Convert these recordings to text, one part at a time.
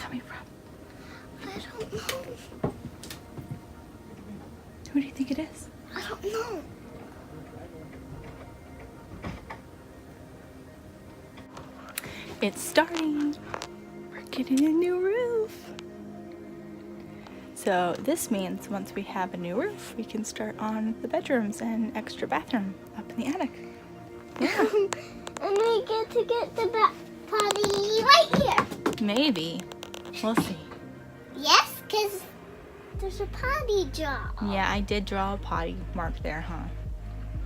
coming from? I don't know. Who do you think it is? I don't know. It's starting. We're getting a new roof. So this means once we have a new roof, we can start on the bedrooms and extra bathroom up in the attic. Yeah. And we get to get the potty right here. Maybe. We'll see. Yes, because there's a potty job. Yeah, I did draw a potty mark there, huh?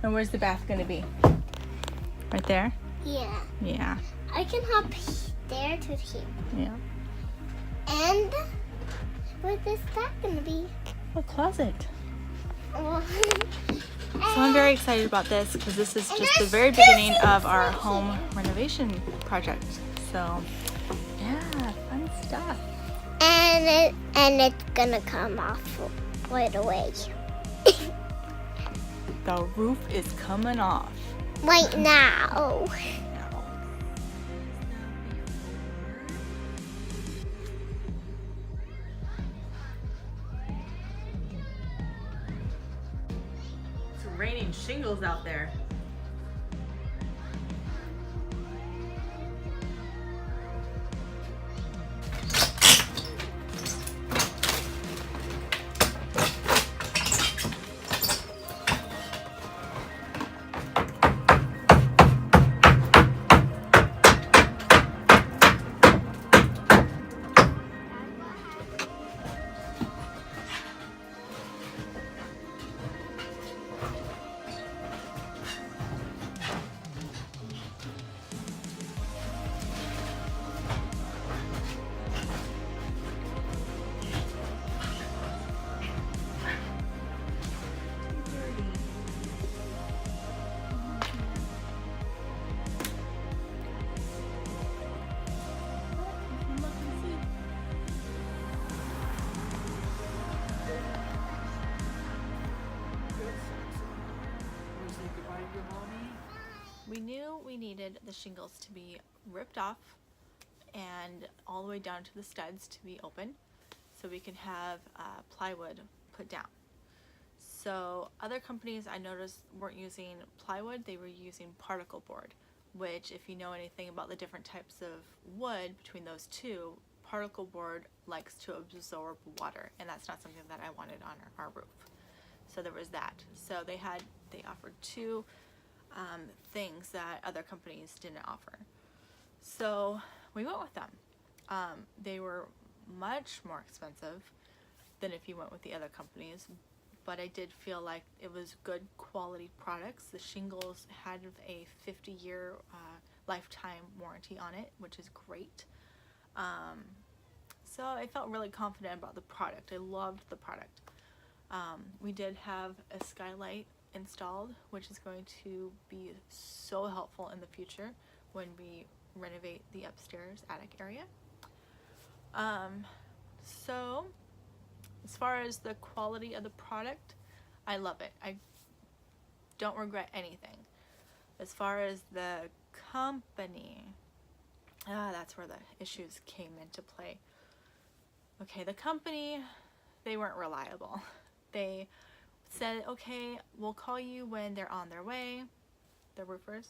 And where's the bath going to be? Right there? Yeah. Yeah. I can hop there to here. Yeah. And what is that going to be? A closet. Oh. So I'm very excited about this because this is just the very beginning of our home renovation project. So, yeah, fun stuff. And it's gonna come off right away. The roof is coming off. Right now. It's raining shingles out there. We knew we needed the shingles to be ripped off and all the way down to the studs to be open so we can have plywood put down. So other companies I noticed weren't using plywood, they were using particle board, which if you know anything about the different types of wood between those two, particle board likes to absorb water, and that's not something that I wanted on our roof. So there was that. So they offered two things that other companies didn't offer. So we went with them. They were much more expensive than if you went with the other companies, but I did feel like it was good quality products. The shingles had a 50-year lifetime warranty on it, which is great. So I felt really confident about the product. I loved the product. We did have a skylight installed, which is going to be so helpful in the future when we renovate the upstairs attic area. So as far as the quality of the product, I love it. I don't regret anything. As far as the company, that's where the issues came into play. Okay, the company, they weren't reliable. They said, okay, we'll call you when they're on their way, the roofers.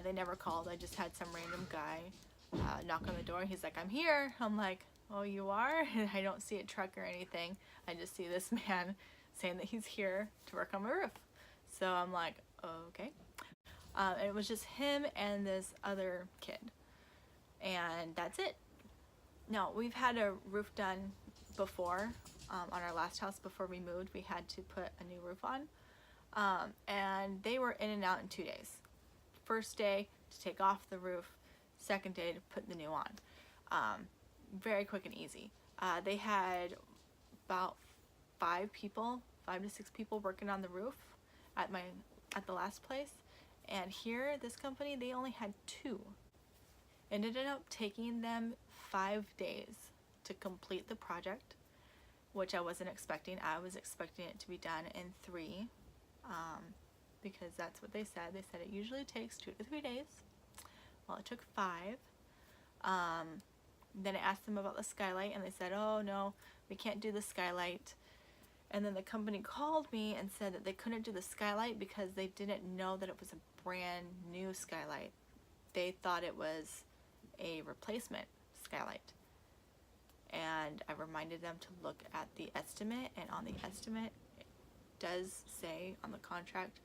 They never called. I just had some random guy knock on the door. He's like, I'm here. I'm like, oh, you are? And I don't see a truck or anything. I just see this man saying that he's here to work on my roof. So I'm like, okay. It was just him and this other kid. And that's it. No, we've had a roof done before. On our last house before we moved, we had to put a new roof on. And they were in and out in 2 days. First day to take off the roof, second day to put the new on. Very quick and easy. They had about 5 to 6 people working on the roof at the last place. And here, this company, they only had 2. It ended up taking them 5 days to complete the project, which I wasn't expecting. I was expecting it to be done in 3, because that's what they said. They said it usually takes 2 to 3 days. Well, it took 5. Then I asked them about the skylight, and they said, oh no, we can't do the skylight. And then the company called me and said that they couldn't do the skylight because they didn't know that it was a brand new skylight. They thought it was a replacement skylight. And I reminded them to look at the estimate, and on the estimate it does say on the contract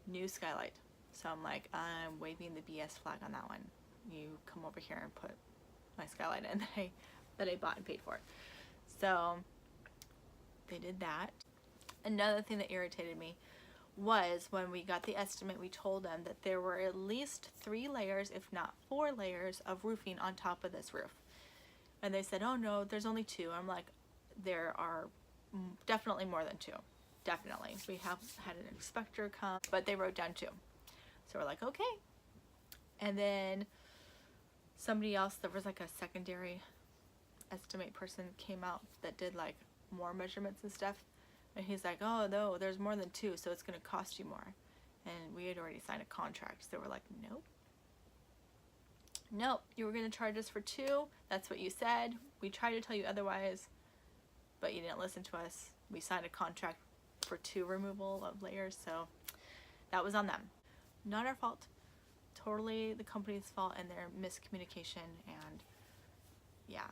new skylight. So I'm like, I'm waving the BS flag on that one. You come over here and put my skylight in that I bought and paid for. So they did that. Another thing that irritated me was when we got the estimate, we told them that there were at least 3 layers, if not 4 layers of roofing on top of this roof. And they said, oh no, there's only 2. I'm like, there are definitely more than 2. Definitely. We have had an inspector come, but they wrote down 2. So we're like, okay. And then somebody else, there was like a secondary estimate person came out that did like more measurements and stuff. And he's like, oh no, there's more than 2, so it's going to cost you more. And we had already signed a contract. So we're like, nope. Nope, you were going to charge us for 2. That's what you said. We tried to tell you otherwise, but you didn't listen to us. We signed a contract for 2 removal of layers, so that was on them. Not our fault. Totally the company's fault and their miscommunication, and yeah.